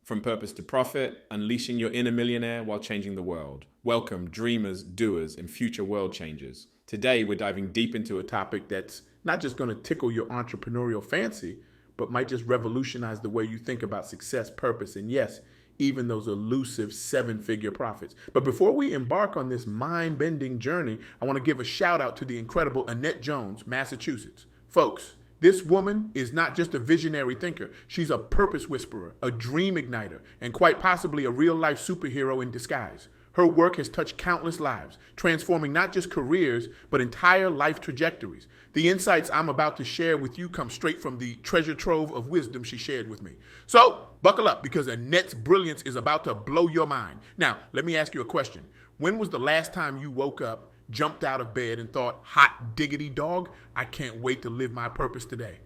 From purpose to profit, unleashing your inner millionaire while changing the world. Welcome, dreamers, doers, and future world changers. Today, we're diving deep into a topic that's not just going to tickle your entrepreneurial fancy, but might just revolutionize the way you think about success, purpose, and yes, even those elusive seven-figure profits. But before we embark on this mind-bending journey, I want to give a shout out to the incredible Annette Jones, Massachusetts. Folks, this woman is not just a visionary thinker. She's a purpose whisperer, a dream igniter, and quite possibly a real-life superhero in disguise. Her work has touched countless lives, transforming not just careers, but entire life trajectories. The insights I'm about to share with you come straight from the treasure trove of wisdom she shared with me. So, buckle up, because Annette's brilliance is about to blow your mind. Now, let me ask you a question. When was the last time you woke up, jumped out of bed, and thought, hot diggity dog, I can't wait to live my purpose today?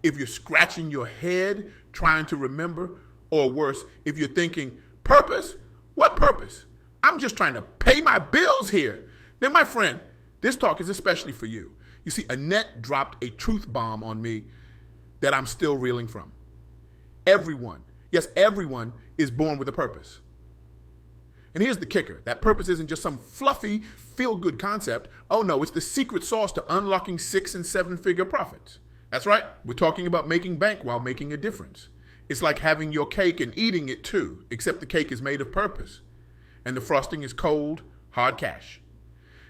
If you're scratching your head trying to remember, or worse, if you're thinking, purpose? What purpose? I'm just trying to pay my bills here. Then, my friend, this talk is especially for you. You see, Annette dropped a truth bomb on me that I'm still reeling from. Everyone, yes, everyone is born with a purpose. And here's the kicker. That purpose isn't just some fluffy, feel-good concept. Oh no, it's the secret sauce to unlocking 6- and 7-figure profits. That's right. We're talking about making bank while making a difference. It's like having your cake and eating it too, except the cake is made of purpose. And the frosting is cold, hard cash.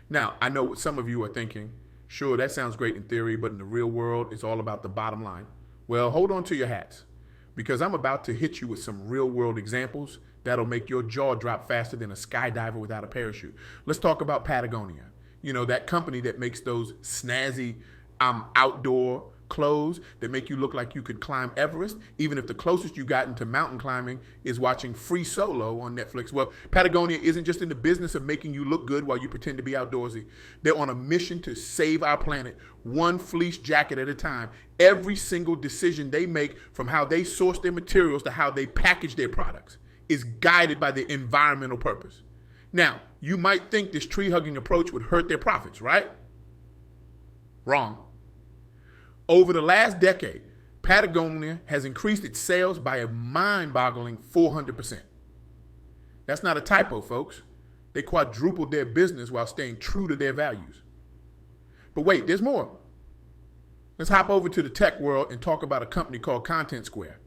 Now, I know what some of you are thinking. Sure, that sounds great in theory, but in the real world, it's all about the bottom line. Well, hold on to your hats, because I'm about to hit you with some real-world examples that'll make your jaw drop faster than a skydiver without a parachute. Let's talk about Patagonia. You know, that company that makes those snazzy outdoor clothes that make you look like you could climb Everest, even if the closest you gotten to mountain climbing is watching Free Solo on Netflix. Well, Patagonia isn't just in the business of making you look good while you pretend to be outdoorsy. They're on a mission to save our planet, one fleece jacket at a time. Every single decision they make, from how they source their materials to how they package their products, is guided by the environmental purpose. Now, you might think this tree-hugging approach would hurt their profits, right? Wrong. Over the last decade, Patagonia has increased its sales by a mind-boggling 400%. That's not a typo, folks. They quadrupled their business while staying true to their values. But wait, there's more. Let's hop over to the tech world and talk about a company called Content Square.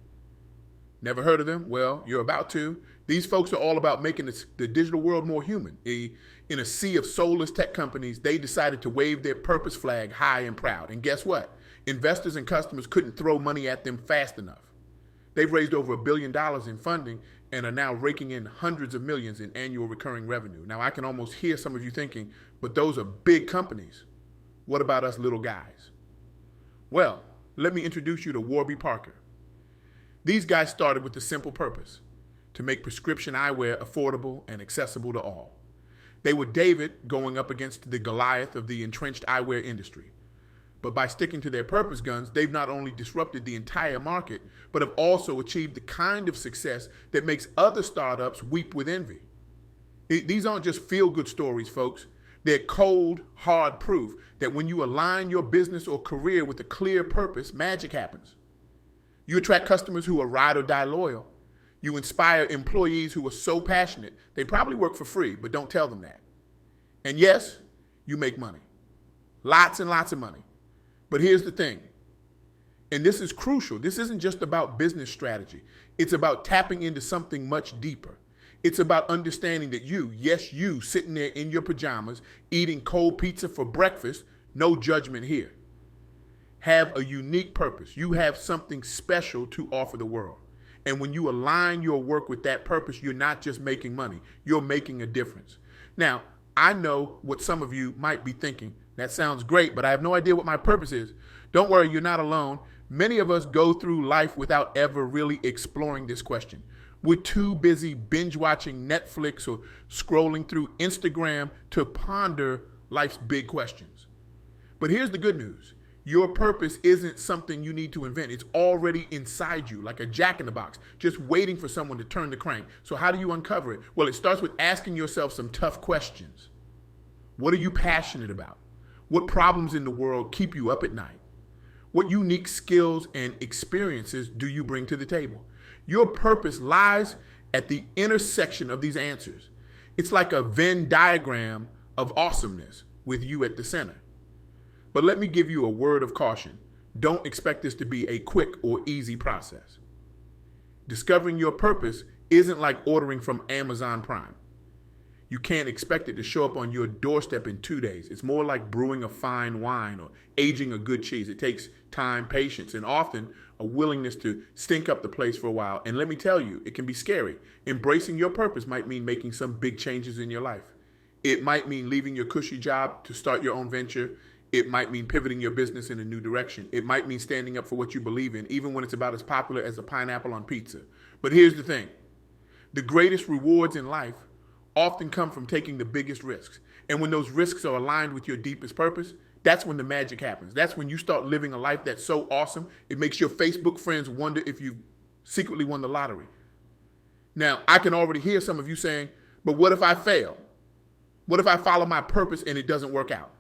Never heard of them? Well, you're about to. These folks are all about making the digital world more human. In a sea of soulless tech companies, they decided to wave their purpose flag high and proud. And guess what? Investors and customers couldn't throw money at them fast enough. They've raised over $1 billion in funding and are now raking in hundreds of millions in annual recurring revenue. Now, I can almost hear some of you thinking, but those are big companies. What about us little guys? Well, let me introduce you to Warby Parker. These guys started with a simple purpose: to make prescription eyewear affordable and accessible to all. They were David going up against the Goliath of the entrenched eyewear industry. But by sticking to their purpose guns, they've not only disrupted the entire market, but have also achieved the kind of success that makes other startups weep with envy. These aren't just feel-good stories, folks. They're cold, hard proof that when you align your business or career with a clear purpose, magic happens. You attract customers who are ride or die loyal. You inspire employees who are so passionate, they probably work for free, but don't tell them that. And yes, you make money. Lots and lots of money. But here's the thing, and this is crucial. This isn't just about business strategy. It's about tapping into something much deeper. It's about understanding that you, yes, you, sitting there in your pajamas, eating cold pizza for breakfast, no judgment here, have a unique purpose. You have something special to offer the world. And when you align your work with that purpose, you're not just making money, you're making a difference. Now, I know what some of you might be thinking. That sounds great, but I have no idea what my purpose is. Don't worry, you're not alone. Many of us go through life without ever really exploring this question. We're too busy binge watching Netflix or scrolling through Instagram to ponder life's big questions. But here's the good news. Your purpose isn't something you need to invent. It's already inside you, like a jack in the box, just waiting for someone to turn the crank. So how do you uncover it? Well, it starts with asking yourself some tough questions. What are you passionate about? What problems in the world keep you up at night? What unique skills and experiences do you bring to the table? Your purpose lies at the intersection of these answers. It's like a Venn diagram of awesomeness with you at the center. But let me give you a word of caution. Don't expect this to be a quick or easy process. Discovering your purpose isn't like ordering from Amazon Prime. You can't expect it to show up on your doorstep in 2 days. It's more like brewing a fine wine or aging a good cheese. It takes time, patience, and often a willingness to stink up the place for a while. And let me tell you, it can be scary. Embracing your purpose might mean making some big changes in your life. It might mean leaving your cushy job to start your own venture. It might mean pivoting your business in a new direction. It might mean standing up for what you believe in, even when it's about as popular as a pineapple on pizza. But here's the thing. The greatest rewards in life often come from taking the biggest risks. And when those risks are aligned with your deepest purpose, that's when the magic happens. That's when you start living a life that's so awesome, it makes your Facebook friends wonder if you secretly won the lottery. Now, I can already hear some of you saying, but what if I fail? What if I follow my purpose and it doesn't work out?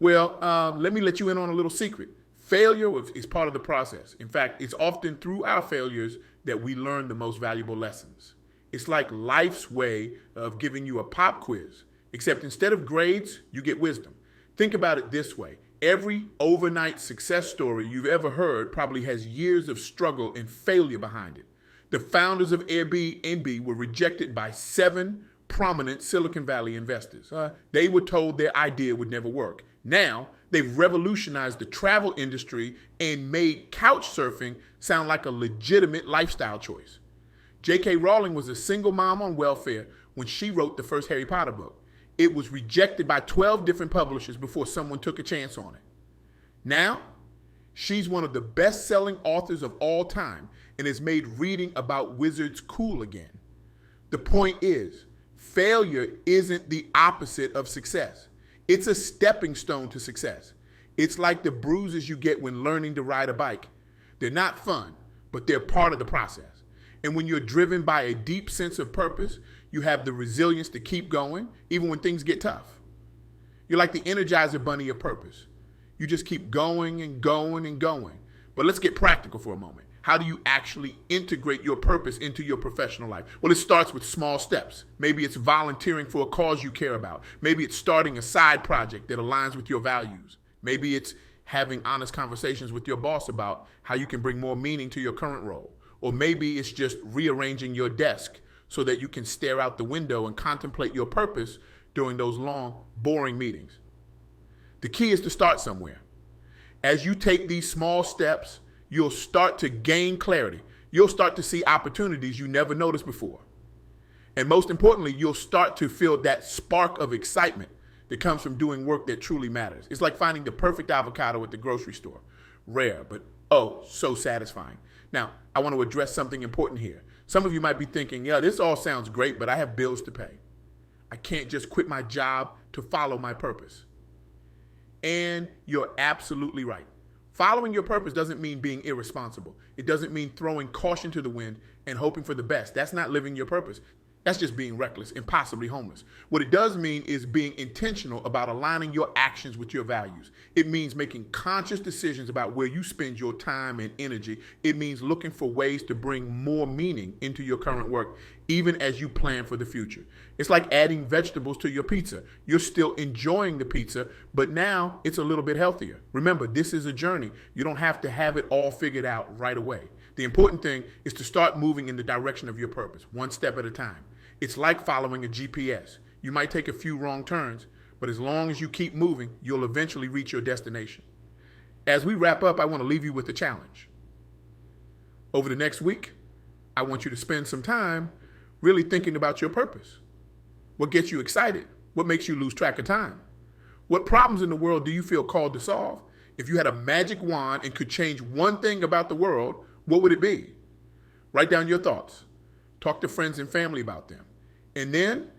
Well, let me let you in on a little secret. Failure is part of the process. In fact, it's often through our failures that we learn the most valuable lessons. It's like life's way of giving you a pop quiz, except instead of grades, you get wisdom. Think about it this way. Every overnight success story you've ever heard probably has years of struggle and failure behind it. The founders of Airbnb were rejected by 7 prominent Silicon Valley investors. They were told their idea would never work. Now, they've revolutionized the travel industry and made couch surfing sound like a legitimate lifestyle choice. J.K. Rowling was a single mom on welfare when she wrote the first Harry Potter book. It was rejected by 12 different publishers before someone took a chance on it. Now, she's one of the best-selling authors of all time and has made reading about wizards cool again. The point is, failure isn't the opposite of success. It's a stepping stone to success. It's like the bruises you get when learning to ride a bike. They're not fun, but they're part of the process. And when you're driven by a deep sense of purpose, you have the resilience to keep going, even when things get tough. You're like the Energizer Bunny of purpose. You just keep going and going and going. But let's get practical for a moment. How do you actually integrate your purpose into your professional life? Well, it starts with small steps. Maybe it's volunteering for a cause you care about. Maybe it's starting a side project that aligns with your values. Maybe it's having honest conversations with your boss about how you can bring more meaning to your current role. Or maybe it's just rearranging your desk so that you can stare out the window and contemplate your purpose during those long, boring meetings. The key is to start somewhere. As you take these small steps, you'll start to gain clarity. You'll start to see opportunities you never noticed before. And most importantly, you'll start to feel that spark of excitement that comes from doing work that truly matters. It's like finding the perfect avocado at the grocery store. Rare, but oh, so satisfying. Now, I want to address something important here. Some of you might be thinking, yeah, this all sounds great, but I have bills to pay. I can't just quit my job to follow my purpose. And you're absolutely right. Following your purpose doesn't mean being irresponsible. It doesn't mean throwing caution to the wind and hoping for the best. That's not living your purpose. That's just being reckless and possibly homeless. What it does mean is being intentional about aligning your actions with your values. It means making conscious decisions about where you spend your time and energy. It means looking for ways to bring more meaning into your current work, even as you plan for the future. It's like adding vegetables to your pizza. You're still enjoying the pizza, but now it's a little bit healthier. Remember, this is a journey. You don't have to have it all figured out right away. The important thing is to start moving in the direction of your purpose, one step at a time. It's like following a GPS. You might take a few wrong turns, but as long as you keep moving, you'll eventually reach your destination. As we wrap up, I want to leave you with a challenge. Over the next week, I want you to spend some time really thinking about your purpose. What gets you excited? What makes you lose track of time? What problems in the world do you feel called to solve? If you had a magic wand and could change one thing about the world, what would it be? Write down your thoughts. Talk to friends and family about them. And then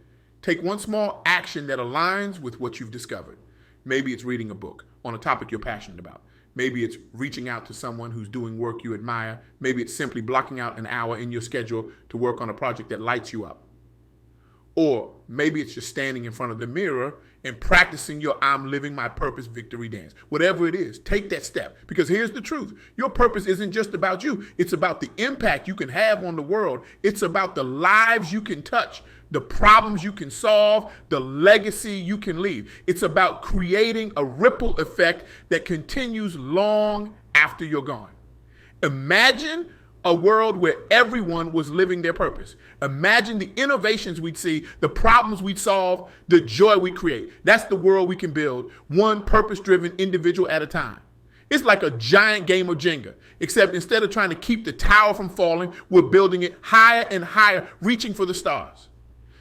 take one small action that aligns with what you've discovered. Maybe it's reading a book on a topic you're passionate about. Maybe it's reaching out to someone who's doing work you admire. Maybe it's simply blocking out an hour in your schedule to work on a project that lights you up. Or maybe it's just standing in front of the mirror and practicing your I'm living my purpose victory dance. Whatever it is, take that step. Because here's the truth. Your purpose isn't just about you. It's about the impact you can have on the world. It's about the lives you can touch, the problems you can solve, the legacy you can leave. It's about creating a ripple effect that continues long after you're gone. Imagine a world where everyone was living their purpose. Imagine the innovations we'd see, the problems we'd solve, the joy we create. That's the world we can build, one purpose-driven individual at a time. It's like a giant game of Jenga, except instead of trying to keep the tower from falling, we're building it higher and higher, reaching for the stars.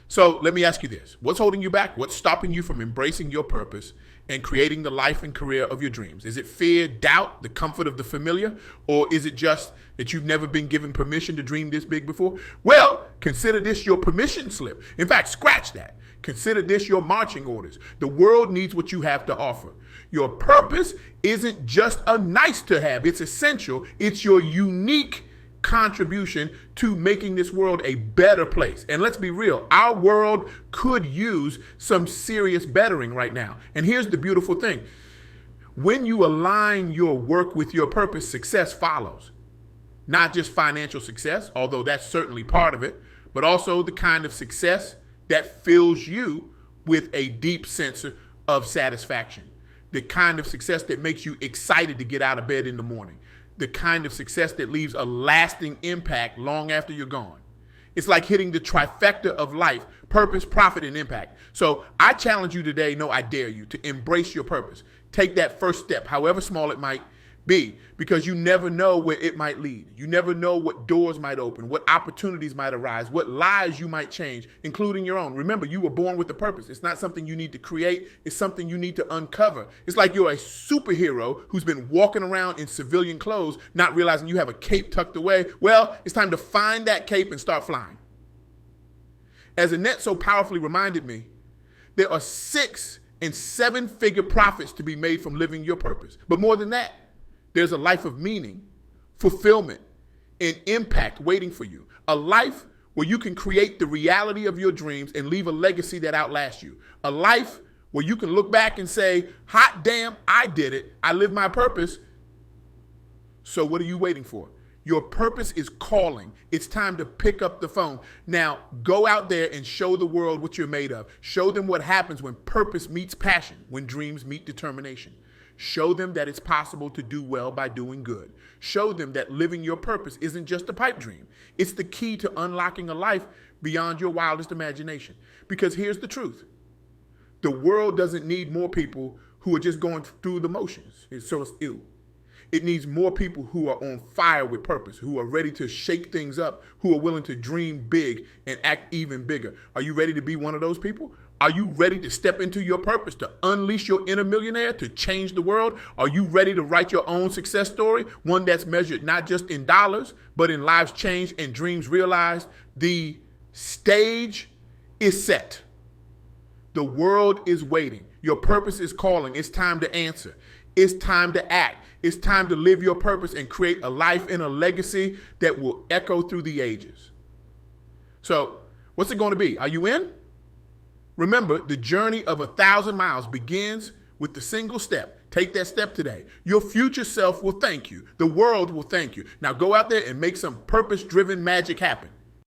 So let me ask you this. What's holding you back? What's stopping you from embracing your purpose and creating the life and career of your dreams? Is it fear, doubt, the comfort of the familiar? Or is it just that you've never been given permission to dream this big before? Well, consider this your permission slip. In fact, scratch that. Consider this your marching orders. The world needs what you have to offer. Your purpose isn't just a nice to have. It's essential. It's your unique contribution to making this world a better place. And let's be real, our world could use some serious bettering right now. And here's the beautiful thing. When you align your work with your purpose, success follows. Not just financial success, although that's certainly part of it, but also the kind of success that fills you with a deep sense of satisfaction. The kind of success that makes you excited to get out of bed in the morning. The kind of success that leaves a lasting impact long after you're gone. It's like hitting the trifecta of life: purpose, profit, and impact. So I challenge you today, no, I dare you, to embrace your purpose. Take that first step, however small it might be, because you never know where it might lead. You never know what doors might open, what opportunities might arise, what lives you might change, including your own. Remember, you were born with a purpose. It's not something you need to create. It's something you need to uncover. It's like you're a superhero who's been walking around in civilian clothes, not realizing you have a cape tucked away. Well, it's time to find that cape and start flying. As Annette so powerfully reminded me, there are 6 and 7-figure profits to be made from living your purpose. But more than that, there's a life of meaning, fulfillment, and impact waiting for you. A life where you can create the reality of your dreams and leave a legacy that outlasts you. A life where you can look back and say, hot damn, I did it. I lived my purpose. So what are you waiting for? Your purpose is calling. It's time to pick up the phone. Now, go out there and show the world what you're made of. Show them what happens when purpose meets passion, when dreams meet determination. Show them that it's possible to do well by doing good. Show them that living your purpose isn't just a pipe dream. It's the key to unlocking a life beyond your wildest imagination. Because here's the truth. The world doesn't need more people who are just going through the motions. It's ill. It needs more people who are on fire with purpose, who are ready to shake things up, who are willing to dream big and act even bigger. Are you ready to be one of those people? Are you ready to step into your purpose, to unleash your inner millionaire, to change the world? Are you ready to write your own success story, one that's measured not just in dollars, but in lives changed and dreams realized? The stage is set. The world is waiting. Your purpose is calling. It's time to answer. It's time to act. It's time to live your purpose and create a life and a legacy that will echo through the ages. So, what's it going to be? Are you in? Remember, the journey of 1,000 miles begins with the single step. Take that step today. Your future self will thank you. The world will thank you. Now go out there and make some purpose-driven magic happen.